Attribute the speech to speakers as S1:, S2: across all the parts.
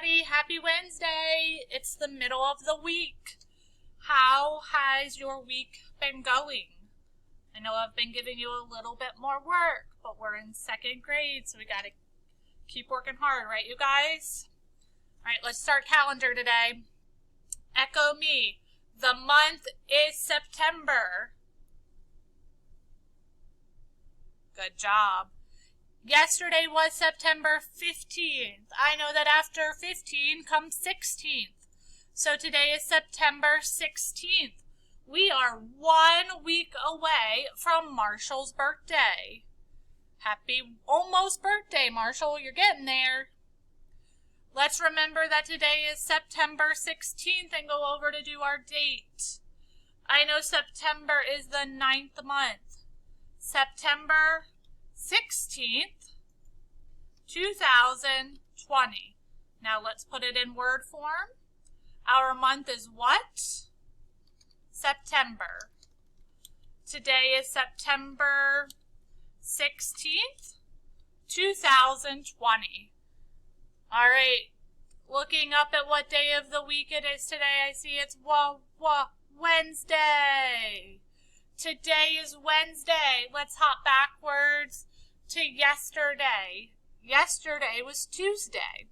S1: everybody. Happy Wednesday. It's the middle of the week. How has your week been going? I know I've been giving you a little bit more work, but we're in second grade, so we got to keep working hard, right, you guys? All right, let's start calendar today. Echo me. The month is September. Good job. Yesterday was September 15th. I know that after 15 comes 16th. So today is September 16th. We are 1 week away from Marshall's birthday. Happy almost birthday, Marshall. You're getting there. Let's remember that today is September 16th and go over to do our date. I know September is the 9th month. September 16th, 2020. Now let's put it in word form. Our month is what? September. Today is September 16th, 2020. All right, looking up at what day of the week it is today, I see it's Wednesday. Today is Wednesday. Let's hop backwards to yesterday. Yesterday was Tuesday.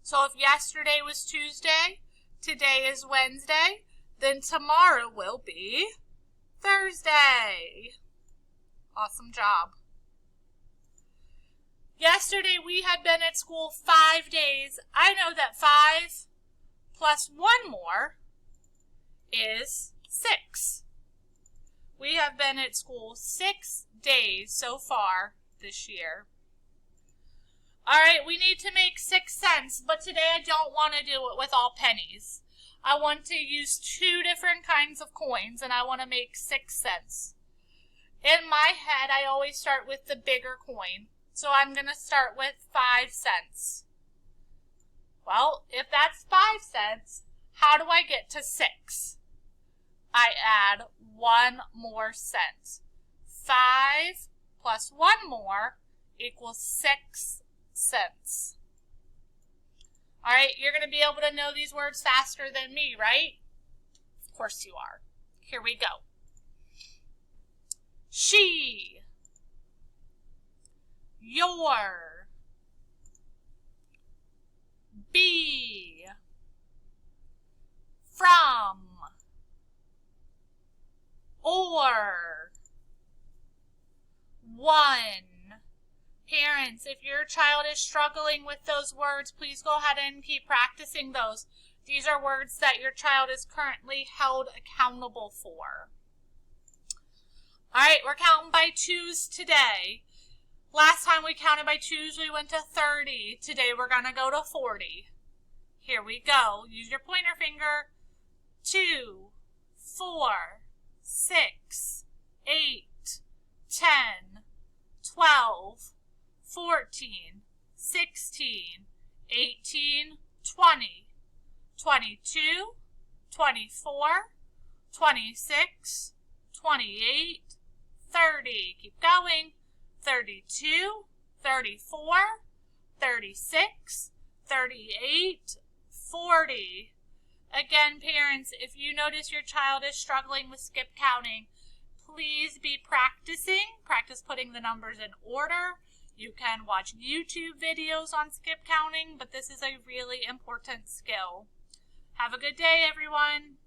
S1: So if yesterday was Tuesday, today is Wednesday, then tomorrow will be Thursday. Awesome job. Yesterday we had been at school 5 days. I know that 5 plus 1 more is 6. We have been at school 6 days so far this year. All right, we need to make 6 cents, but today I don't want to do it with all pennies. I want to use 2 different kinds of coins, and I want to make 6 cents. In my head, I always start with the bigger coin, so I'm going to start with 5 cents. Well, if that's 5 cents, how do I get to 6? I add 1 more cent. 5 plus 1 more equals 6 cents. All right, you're going to be able to know these words faster than me, right? Of course you are. Here we go. She, your, be, from, or, one. Parents, if your child is struggling with those words, please go ahead and keep practicing those. These are words that your child is currently held accountable for. All right, we're counting by 2s today. Last time we counted by 2s, we went to 30. Today we're going to go to 40. Here we go. Use your pointer finger. 2, 4, 6, 8, 10, 12, 14, 16, 18, 20, 22, 24, 26, 28, 30. Keep going. 32, 34, 36, 38, 40. Again, parents, if you notice your child is struggling with skip counting, please be practicing. Practice putting the numbers in order. You can watch YouTube videos on skip counting, but this is a really important skill. Have a good day, everyone.